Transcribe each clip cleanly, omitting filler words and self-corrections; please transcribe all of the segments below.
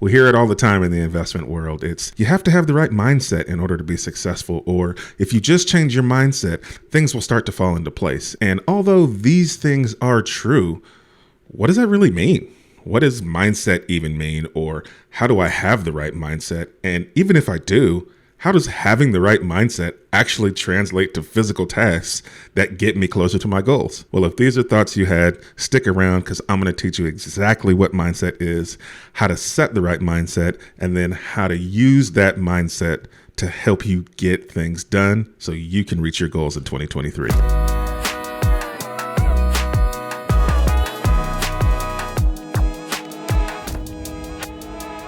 We hear it all the time in the investment world. It's you have to have the right mindset in order to be successful, or if you just change your mindset, things will start to fall into place. And although these things are true, what does that really mean? What does mindset even mean? Or how do I have the right mindset? And even if I do, how does having the right mindset actually translate to physical tasks that get me closer to my goals? Well, if these are thoughts you had, stick around because I'm going to teach you exactly what mindset is, how to set the right mindset, and then how to use that mindset to help you get things done so you can reach your goals in 2023.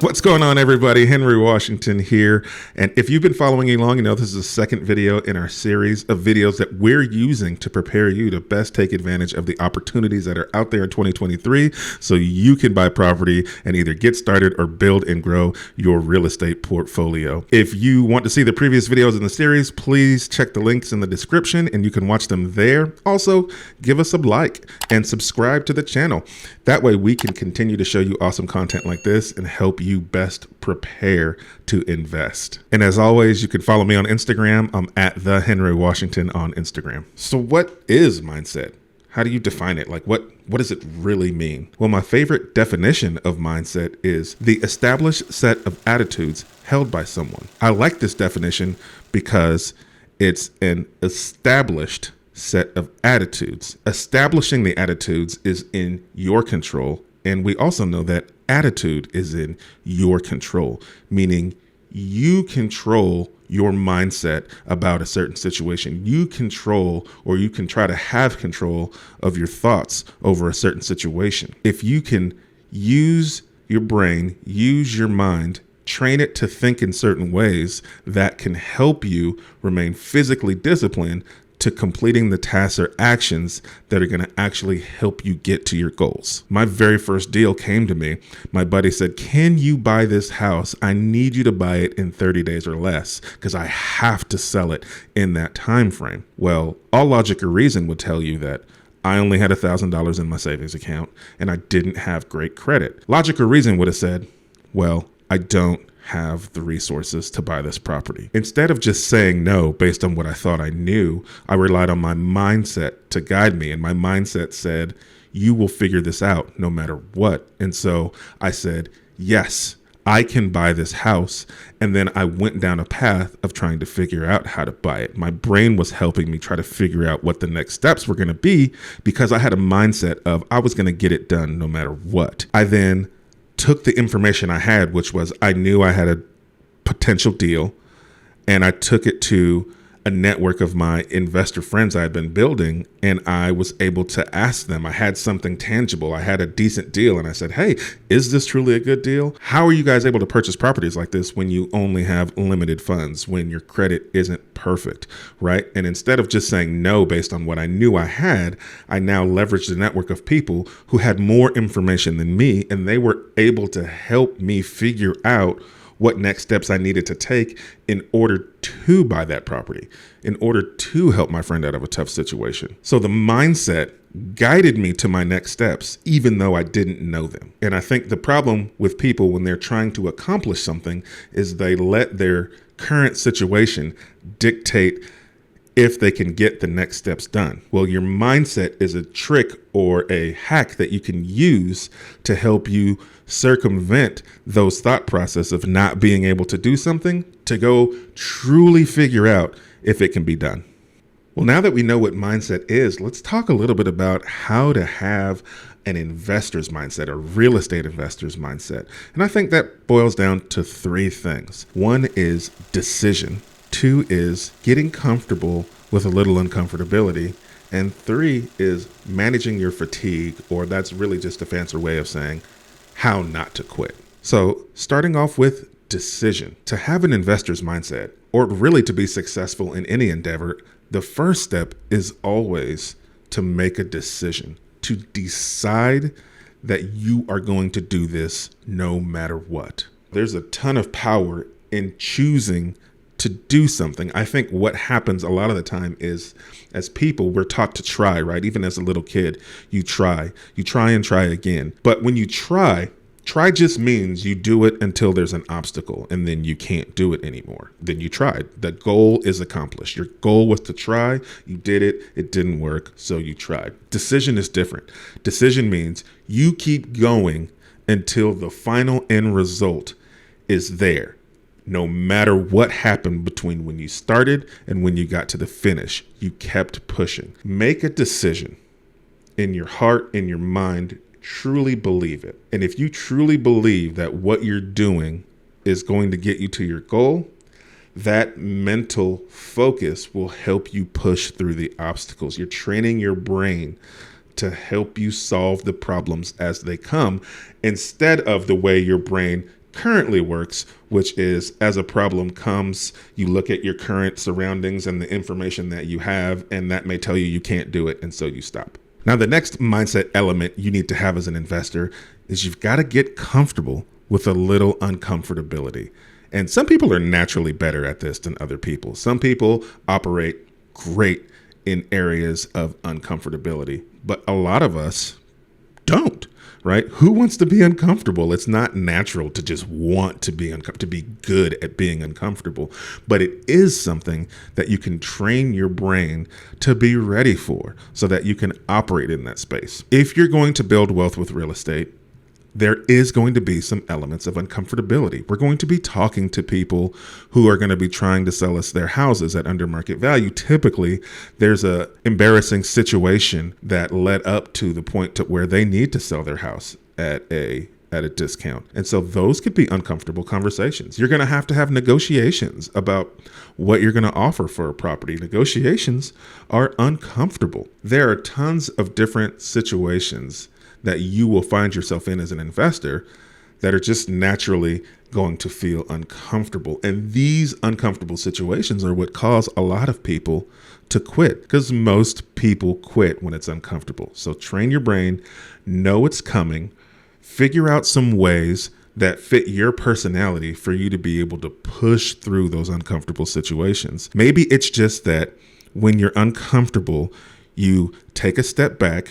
What's going on, everybody? Henry Washington here. And if you've been following along, you know this is the second video in our series of videos that we're using to prepare you to best take advantage of the opportunities that are out there in 2023 so you can buy property and either get started or build and grow your real estate portfolio. If you want to see the previous videos in the series, please check the links in the description and you can watch them there. Also, give us a like and subscribe to the channel. That way we can continue to show you awesome content like this and help you best prepare to invest. And as always, you can follow me on Instagram. I'm at the Henry Washington on Instagram. So what is mindset? How do you define it? Like what does it really mean? Well, my favorite definition of mindset is the established set of attitudes held by someone. I like this definition because it's an established set of attitudes. Establishing the attitudes is in your control. And we also know that attitude is in your control, meaning you control your mindset about a certain situation. You control, or you can try to have control of your thoughts over a certain situation. If you can use your brain, use your mind, train it to think in certain ways that can help you remain physically disciplined to completing the tasks or actions that are going to actually help you get to your goals. My very first deal came to me. My buddy said, "Can you buy this house? I need you to buy it in 30 days or less because I have to sell it in that time frame." Well, all logic or reason would tell you that I only had $1,000 in my savings account and I didn't have great credit. Logic or reason would have said, well, I don't have the resources to buy this property. Instead of just saying no based on what I thought I knew, I relied on my mindset to guide me. And my mindset said, you will figure this out no matter what. And so I said, yes, I can buy this house. And then I went down a path of trying to figure out how to buy it. My brain was helping me try to figure out what the next steps were going to be because I had a mindset of I was going to get it done no matter what. I then took the information I had, which was I knew I had a potential deal, and I took it to a network of my investor friends I had been building, and I was able to ask them. I had something tangible. I had a decent deal, and I said, hey, is this truly a good deal? How are you guys able to purchase properties like this when you only have limited funds, when your credit isn't perfect, right? And instead of just saying no based on what I knew I had, I now leveraged a network of people who had more information than me, and they were able to help me figure out what next steps I needed to take in order to buy that property, in order to help my friend out of a tough situation. So the mindset guided me to my next steps, even though I didn't know them. And I think the problem with people when they're trying to accomplish something is they let their current situation dictate if they can get the next steps done. Well, your mindset is a trick or a hack that you can use to help you circumvent those thought process of not being able to do something to go truly figure out if it can be done. Well, now that we know what mindset is, let's talk a little bit about how to have an investor's mindset, a real estate investor's mindset. And I think that boils down to three things. One is decision. Two is getting comfortable with a little uncomfortability. And three is managing your fatigue, or that's really just a fancier way of saying how not to quit. So starting off with decision. To have an investor's mindset, or really to be successful in any endeavor, the first step is always to make a decision, to decide that you are going to do this no matter what. There's a ton of power in choosing to do something. I think what happens a lot of the time is, as people, we're taught to try, right? Even as a little kid, you try and try again. But when you try Try just means you do it until there's an obstacle and then you can't do it anymore. Then you tried. The goal is accomplished. Your goal was to try. You did it. It didn't work. So you tried. Decision is different. Decision means you keep going until the final end result is there. No matter what happened between when you started and when you got to the finish, you kept pushing. Make a decision in your heart, in your mind. Truly believe it. And if you truly believe that what you're doing is going to get you to your goal, that mental focus will help you push through the obstacles. You're training your brain to help you solve the problems as they come, instead of the way your brain currently works, which is as a problem comes, you look at your current surroundings and the information that you have, and that may tell you you can't do it, and so you stop. Now, the next mindset element you need to have as an investor is you've got to get comfortable with a little uncomfortability. And some people are naturally better at this than other people. Some people operate great in areas of uncomfortability, but a lot of us don't, right? Who wants to be uncomfortable? It's not natural to just want to be to be good at being uncomfortable, but it is something that you can train your brain to be ready for so that you can operate in that space. If you're going to build wealth with real estate, there is going to be some elements of uncomfortability. We're going to be talking to people who are going to be trying to sell us their houses at under market value. Typically, there's a embarrassing situation that led up to the point to where they need to sell their house at a discount. And so those could be uncomfortable conversations. You're going to have negotiations about what you're going to offer for a property. Negotiations are uncomfortable. There are tons of different situations that you will find yourself in as an investor that are just naturally going to feel uncomfortable. And these uncomfortable situations are what cause a lot of people to quit, because most people quit when it's uncomfortable. So train your brain, know it's coming, figure out some ways that fit your personality for you to be able to push through those uncomfortable situations. Maybe it's just that when you're uncomfortable, you take a step back,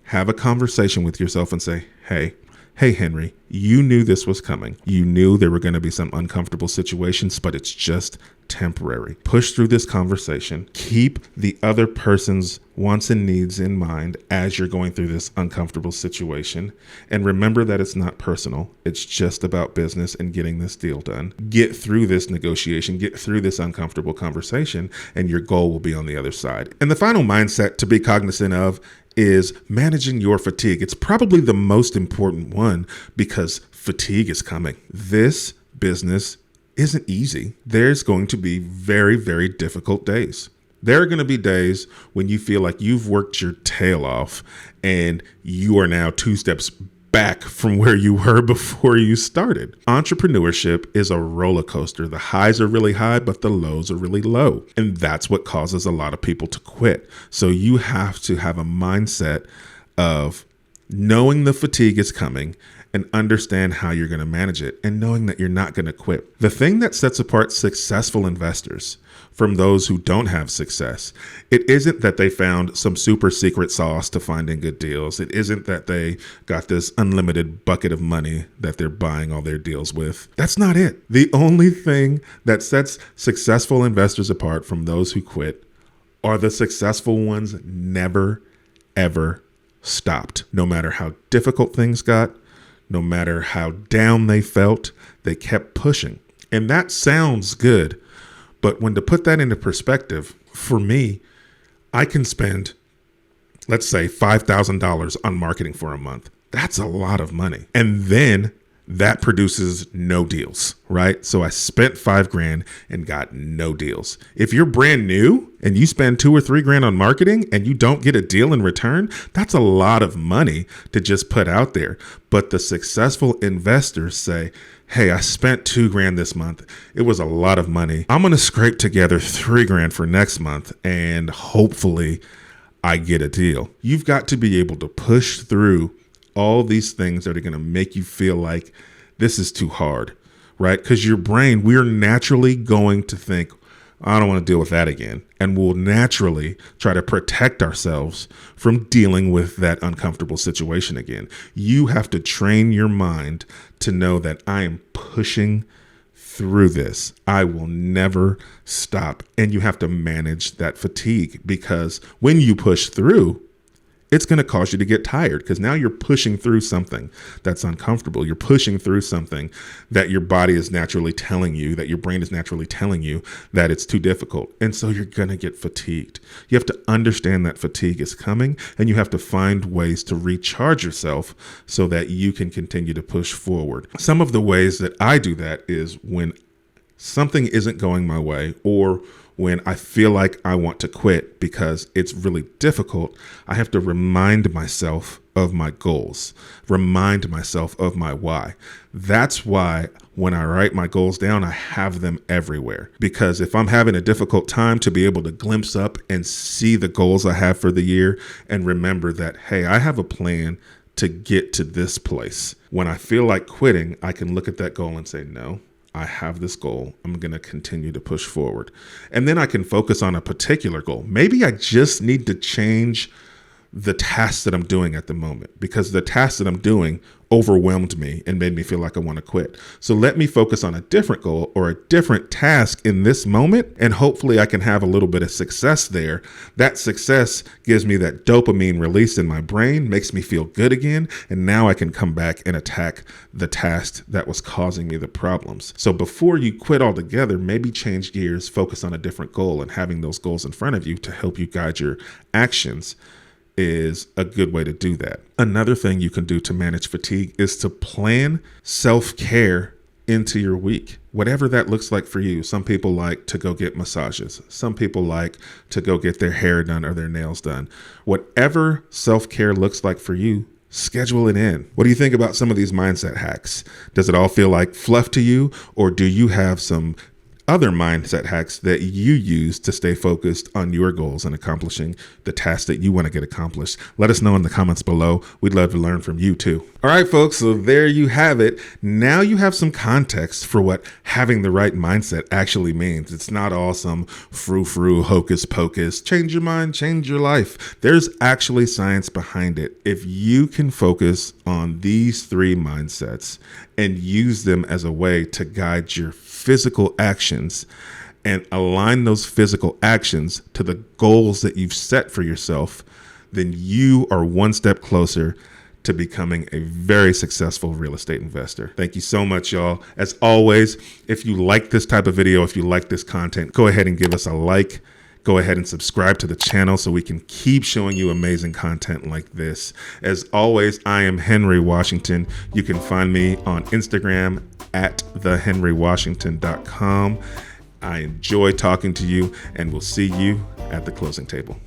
have a conversation with yourself and say, hey, Henry, you knew this was coming. You knew there were going to be some uncomfortable situations, but it's just temporary. Push through this conversation. Keep the other person's wants and needs in mind as you're going through this uncomfortable situation. And remember that it's not personal. It's just about business and getting this deal done. Get through this negotiation, get through this uncomfortable conversation, and your goal will be on the other side. And the final mindset to be cognizant of is managing your fatigue. It's probably the most important one because fatigue is coming. This business isn't easy. There's going to be very, very difficult days. There are going to be days when you feel like you've worked your tail off and you are now 2 steps back from where you were before you started. Entrepreneurship is a roller coaster. The highs are really high, but the lows are really low. And that's what causes a lot of people to quit. So you have to have a mindset of knowing the fatigue is coming and understand how you're going to manage it and knowing that you're not going to quit. The thing that sets apart successful investors from those who don't have success, it isn't that they found some super secret sauce to finding good deals. It isn't that they got this unlimited bucket of money that they're buying all their deals with. That's not it. The only thing that sets successful investors apart from those who quit are the successful ones never, ever stopped. No matter how difficult things got, no matter how down they felt, they kept pushing. And that sounds good. But when to put that into perspective, for me, I can spend, let's say, $5,000 on marketing for a month. That's a lot of money. And then that produces no deals, right? So I spent $5,000 and got no deals. If you're brand new and you spend $2,000 or $3,000 on marketing and you don't get a deal in return, that's a lot of money to just put out there. But the successful investors say, hey, I spent $2,000 this month. It was a lot of money. I'm going to scrape together $3,000 for next month and hopefully I get a deal. You've got to be able to push through all these things that are going to make you feel like this is too hard, right? Because your brain, we're naturally going to think, I don't want to deal with that again. And we'll naturally try to protect ourselves from dealing with that uncomfortable situation again. You have to train your mind to know that I am pushing through this. I will never stop. And you have to manage that fatigue, because when you push through, it's going to cause you to get tired, because now you're pushing through something that's uncomfortable. You're pushing through something that your body is naturally telling you, that your brain is naturally telling you that it's too difficult. And so you're going to get fatigued. You have to understand that fatigue is coming, and you have to find ways to recharge yourself so that you can continue to push forward. Some of the ways that I do that is when something isn't going my way, or when I feel like I want to quit because it's really difficult, I have to remind myself of my goals, remind myself of my why. That's why when I write my goals down, I have them everywhere. Because if I'm having a difficult time, to be able to glimpse up and see the goals I have for the year and remember that, hey, I have a plan to get to this place. When I feel like quitting, I can look at that goal and say, no, I have this goal. I'm going to continue to push forward. And then I can focus on a particular goal. Maybe I just need to change the task that I'm doing at the moment, because the task that I'm doing overwhelmed me and made me feel like I want to quit. So let me focus on a different goal or a different task in this moment, and hopefully I can have a little bit of success there. That success gives me that dopamine release in my brain, makes me feel good again, and now I can come back and attack the task that was causing me the problems. So before you quit altogether, maybe change gears, focus on a different goal, and having those goals in front of you to help you guide your actions is a good way to do that. Another thing you can do to manage fatigue is to plan self-care into your week, whatever that looks like for you. Some people like to go get massages. Some people like to go get their hair done or their nails done. Whatever self-care looks like for you, schedule it in. What do you think about some of these mindset hacks? Does it all feel like fluff to you, or do you have some other mindset hacks that you use to stay focused on your goals and accomplishing the tasks that you want to get accomplished? Let us know in the comments below. We'd love to learn from you too. All right, folks, so there you have it. Now you have some context for what having the right mindset actually means. It's not all some frou-frou, hocus pocus, change your mind, change your life. There's actually science behind it. If you can focus on these three mindsets and use them as a way to guide your physical actions and align those physical actions to the goals that you've set for yourself, then you are one step closer to becoming a very successful real estate investor. Thank you so much, y'all. As always, if you like this type of video, if you like this content, go ahead and give us a like. Go ahead and subscribe to the channel so we can keep showing you amazing content like this. As always, I am Henry Washington. You can find me on Instagram at thehenrywashington.com. I enjoy talking to you, and we'll see you at the closing table.